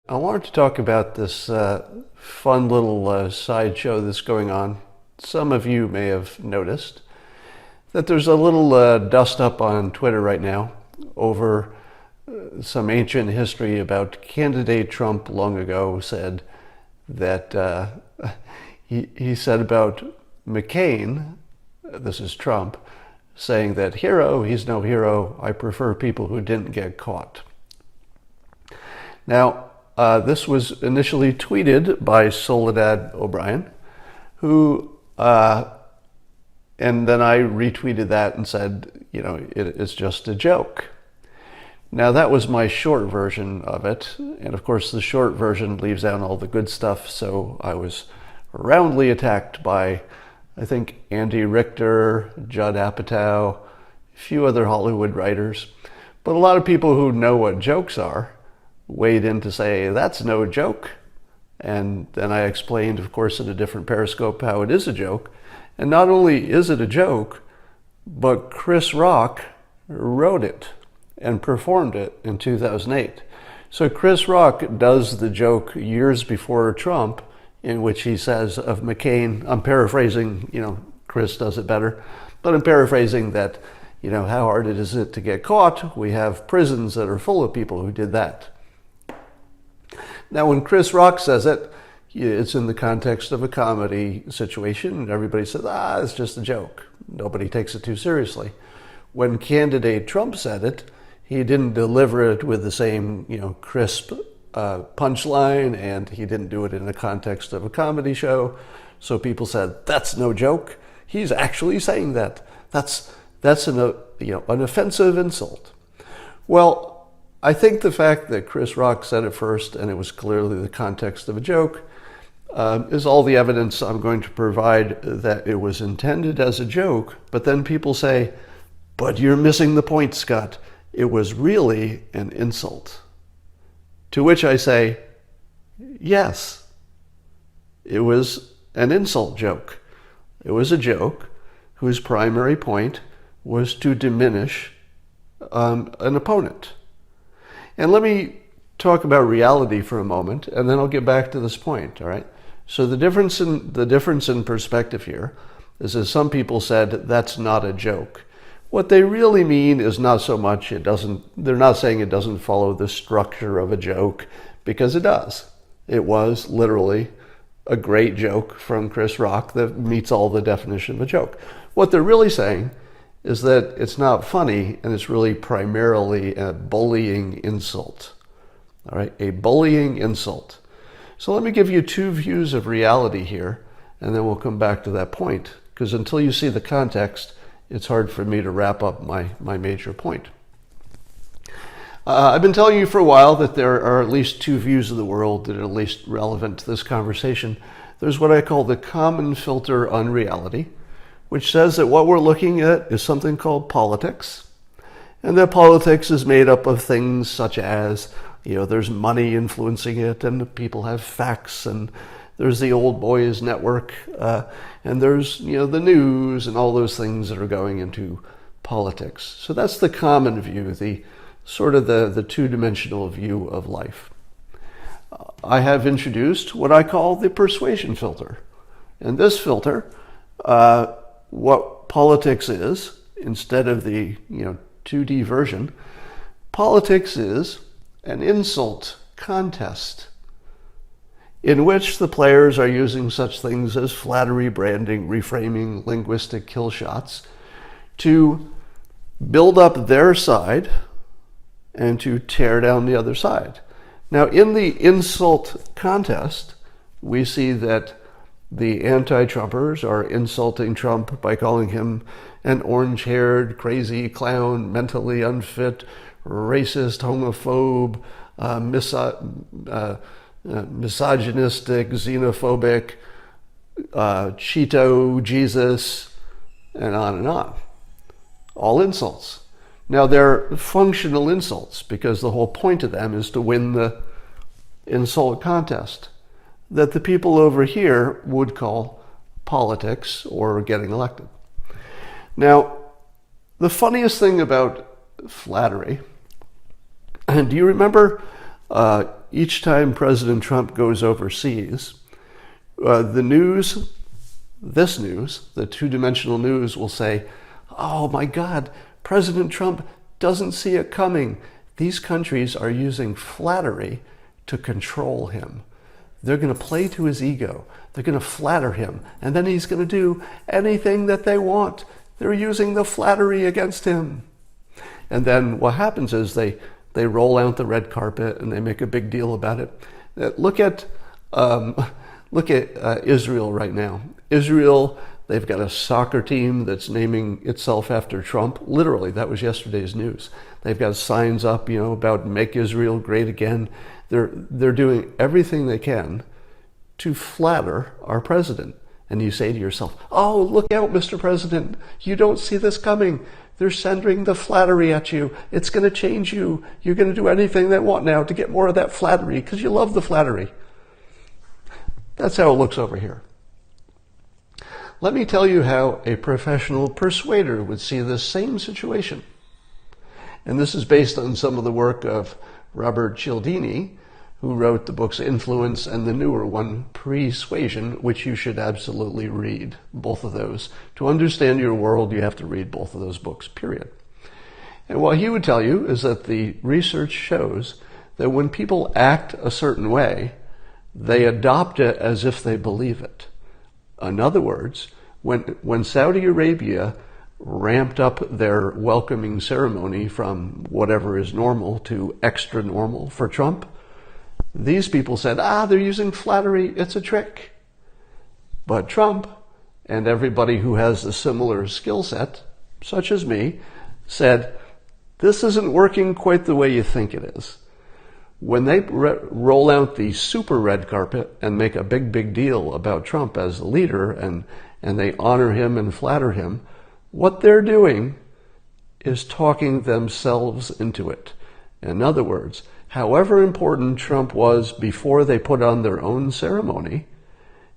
I wanted to talk about this fun little sideshow that's going on. Some of you may have noticed that there's a little dust up on Twitter right now over some ancient history about candidate Trump long ago said that he said about McCain, this is Trump, saying that he's no hero, I prefer people who didn't get caught. Now, this was initially tweeted by Soledad O'Brien, who, and then I retweeted that and said, it's just a joke. Now, that was my short version of it, and of course the short version leaves out all the good stuff, so I was roundly attacked by, I think, Andy Richter, Judd Apatow, a few other Hollywood writers, but a lot of people who know what jokes are weighed in to say, that's no joke. And then I explained, of course, in a different Periscope how it is a joke. And not only is it a joke, but Chris Rock wrote it and performed it in 2008. So Chris Rock does the joke years before Trump, in which he says of McCain, I'm paraphrasing, Chris does it better, but I'm paraphrasing that, how hard is it to get caught? We have prisons that are full of people who did that. Now, when Chris Rock says it, it's in the context of a comedy situation, and everybody says, it's just a joke. Nobody takes it too seriously. When candidate Trump said it, he didn't deliver it with the same, crisp punchline, and he didn't do it in the context of a comedy show. So people said, that's no joke. He's actually saying that. That's an offensive insult. Well, I think the fact that Chris Rock said it first, and it was clearly the context of a joke, is all the evidence I'm going to provide that it was intended as a joke. But then people say, but you're missing the point, Scott. It was really an insult. To which I say, yes, it was an insult joke. It was a joke whose primary point was to diminish an opponent. And let me talk about reality for a moment, and then I'll get back to this point, all right? So the difference in perspective here is that some people said that's not a joke. What they really mean is not so much they're not saying it doesn't follow the structure of a joke, because it does. It was literally a great joke from Chris Rock that meets all the definition of a joke. What they're really saying is that it's not funny, and it's really primarily a bullying insult. All right, a bullying insult. So let me give you two views of reality here, and then we'll come back to that point, because until you see the context, it's hard for me to wrap up my major point. I've been telling you for a while that there are at least two views of the world that are at least relevant to this conversation. There's what I call the common filter on reality, which says that what we're looking at is something called politics, and that politics is made up of things such as, there's money influencing it, and people have facts, and there's the old boys network, and there's, the news, and all those things that are going into politics. So that's the common view, the sort of the two-dimensional view of life. I have introduced what I call the persuasion filter. And this filter, what politics is, instead of the 2D version, politics is an insult contest in which the players are using such things as flattery, branding, reframing, linguistic kill shots to build up their side and to tear down the other side. Now, in the insult contest, we see that the anti-Trumpers are insulting Trump by calling him an orange-haired, crazy clown, mentally unfit, racist, homophobe, misogynistic, xenophobic, Cheeto, Jesus, and on and on. All insults. Now, they're functional insults because the whole point of them is to win the insult contest that the people over here would call politics or getting elected. Now, the funniest thing about flattery, and do you remember each time President Trump goes overseas, the news, the two-dimensional news will say, oh my God, President Trump doesn't see it coming. These countries are using flattery to control him. They're going to play to his ego. They're going to flatter him. And then he's going to do anything that they want. They're using the flattery against him. And then what happens is they roll out the red carpet and they make a big deal about it. Look at Israel right now. Israel, they've got a soccer team that's naming itself after Trump. Literally, that was yesterday's news. They've got signs up, about make Israel great again. They're doing everything they can to flatter our president. And you say to yourself, oh, look out, Mr. President. You don't see this coming. They're sending the flattery at you. It's going to change you. You're going to do anything they want now to get more of that flattery because you love the flattery. That's how it looks over here. Let me tell you how a professional persuader would see this same situation. And this is based on some of the work of Robert Cialdini, who wrote the books Influence and the newer one, Persuasion, which you should absolutely read, both of those. To understand your world, you have to read both of those books, period. And what he would tell you is that the research shows that when people act a certain way, they adopt it as if they believe it. In other words, when Saudi Arabia ramped up their welcoming ceremony from whatever is normal to extra normal for Trump, these people said, they're using flattery, it's a trick. But Trump and everybody who has a similar skill set, such as me, said, this isn't working quite the way you think it is. When they roll out the super red carpet and make a big deal about Trump as the leader and they honor him and flatter him, what they're doing is talking themselves into it. In other words, however important Trump was before they put on their own ceremony,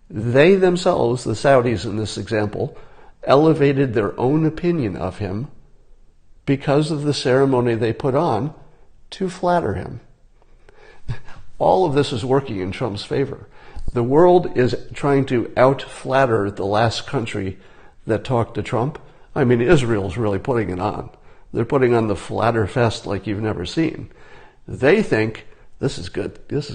they themselves, the Saudis in this example, elevated their own opinion of him because of the ceremony they put on to flatter him. All of this is working in Trump's favor. The world is trying to out-flatter the last country that talked to Trump. I mean, Israel's really putting it on. They're putting on the flatter fest like you've never seen. They think, this is good, this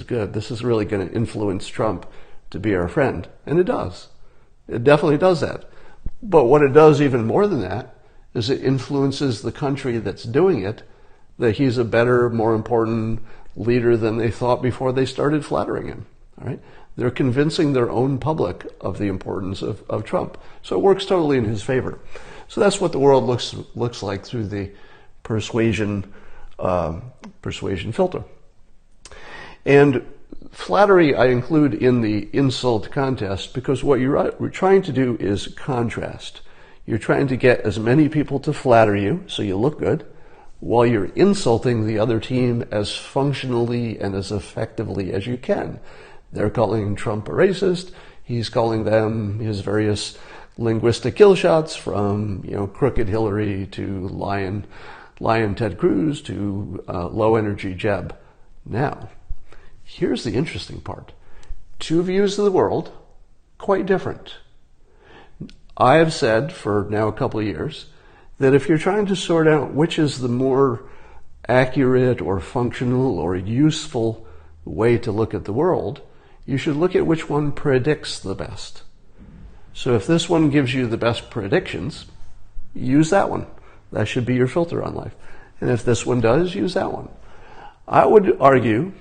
is really going to influence Trump to be our friend. And it does. It definitely does that. But what it does even more than that is it influences the country that's doing it, that he's a better, more important leader than they thought before they started flattering him. All right? They're convincing their own public of the importance of Trump. So it works totally in his favor. So that's what the world looks like through the persuasion filter. And flattery I include in the insult contest because what we're trying to do is contrast. You're trying to get as many people to flatter you so you look good, while you're insulting the other team as functionally and as effectively as you can. They're calling Trump a racist. He's calling them his various linguistic kill shots from, crooked Hillary to lion Ted Cruz to low energy Jeb. Now, here's the interesting part. Two views of the world, quite different. I have said for now a couple of years that if you're trying to sort out which is the more accurate or functional or useful way to look at the world, you should look at which one predicts the best. So if this one gives you the best predictions, use that one. That should be your filter on life. And if this one does, use that one. I would argue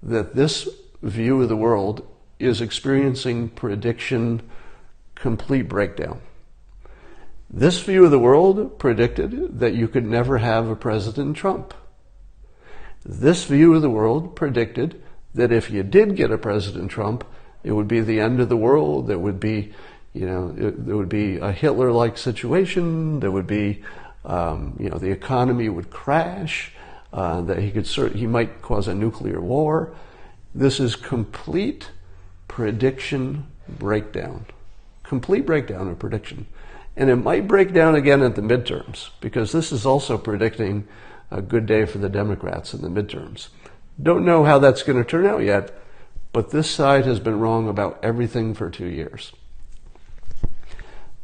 that this view of the world is experiencing prediction complete breakdown. This view of the world predicted that you could never have a President Trump. This view of the world predicted that if you did get a President Trump, it would be the end of the world. There would be, there would be a Hitler-like situation. There would be, the economy would crash. That he might cause a nuclear war. This is complete prediction breakdown. Complete breakdown of prediction. And it might break down again at the midterms, because this is also predicting a good day for the Democrats in the midterms. Don't know how that's going to turn out yet, but this side has been wrong about everything for 2 years.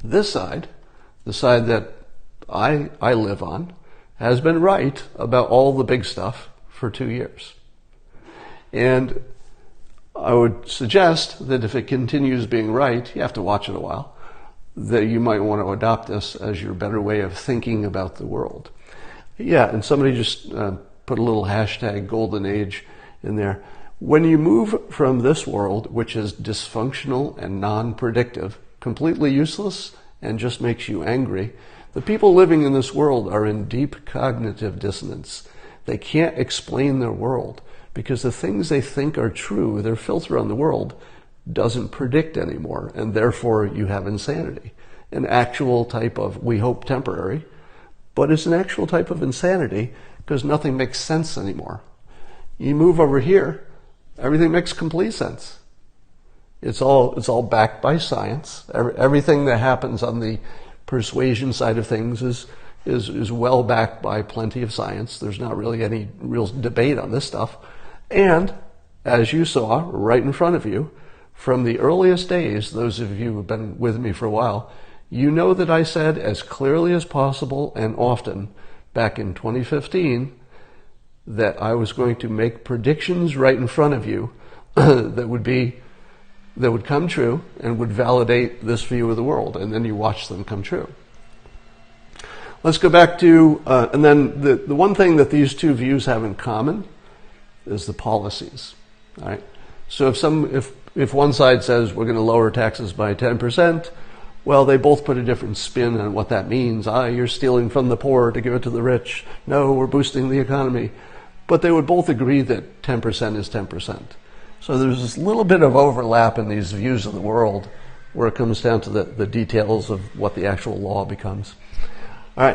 This side, the side that I live on, has been right about all the big stuff for 2 years. And I would suggest that if it continues being right, you have to watch it a while, that you might want to adopt this as your better way of thinking about the world. Yeah, and somebody just put a little hashtag golden age in there. When you move from this world, which is dysfunctional and non-predictive, completely useless and just makes you angry, the people living in this world are in deep cognitive dissonance. They can't explain their world because the things they think are true, their filter on the world, doesn't predict anymore, and therefore you have insanity. An actual type of, we hope temporary, but it's an actual type of insanity because nothing makes sense anymore. You move over here, everything makes complete sense. It's all backed by science. Everything that happens on the persuasion side of things is well backed by plenty of science. There's not really any real debate on this stuff. And as you saw right in front of you, from the earliest days, those of you who have been with me for a while, you know that I said as clearly as possible and often back in 2015 that I was going to make predictions right in front of you that would come true and would validate this view of the world, and then you watch them come true. Let's go back to, and then the one thing that these two views have in common is the policies. All right. So if one side says we're going to lower taxes by 10%, well, they both put a different spin on what that means. You're stealing from the poor to give it to the rich. No, we're boosting the economy. But they would both agree that 10% is 10%. So there's this little bit of overlap in these views of the world where it comes down to the details of what the actual law becomes. All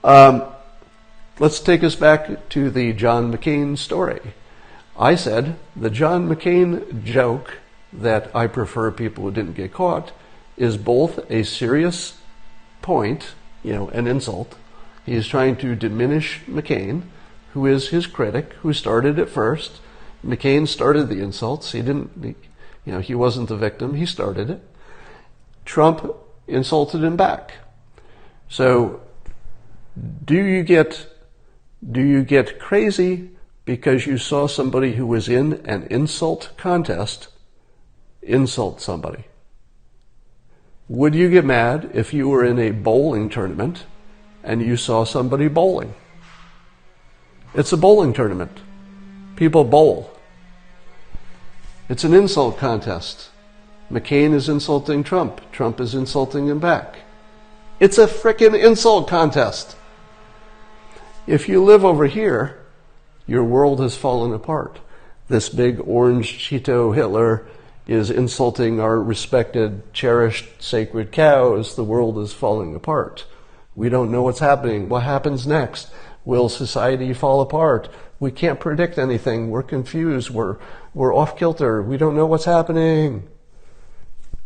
right. Let's take us back to the John McCain story. I said the John McCain joke that I prefer people who didn't get caught is both a serious point, an insult. He is trying to diminish McCain, who is his critic, who started it first. McCain started the insults. He wasn't the victim. He started it. Trump insulted him back. So do you get crazy because you saw somebody who was in an insult contest insult somebody? Would you get mad if you were in a bowling tournament and you saw somebody bowling? It's a bowling tournament. People bowl. It's an insult contest. McCain is insulting Trump. Trump is insulting him back. It's a frickin' insult contest. If you live over here, your world has fallen apart. This big orange Cheeto Hitler is insulting our respected, cherished, sacred cows. The world is falling apart. We don't know what's happening. What happens next? Will society fall apart? We can't predict anything. We're confused. We're off kilter. We don't know what's happening.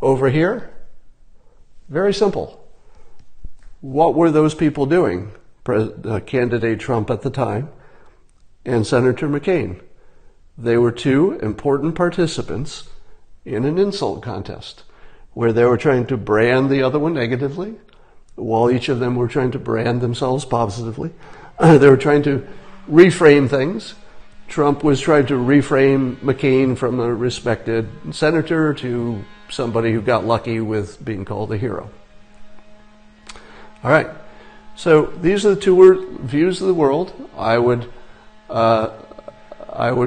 Over here, very simple. What were those people doing? Candidate Trump at the time and Senator McCain. They were two important participants in an insult contest where they were trying to brand the other one negatively while each of them were trying to brand themselves positively. They were trying to reframe things. Trump was trying to reframe McCain from a respected senator to somebody who got lucky with being called a hero. All right. So these are the two views of the world. I would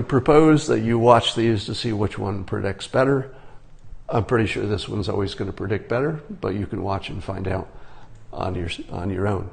propose that you watch these to see which one predicts better. I'm pretty sure this one's always going to predict better, but you can watch and find out on your own.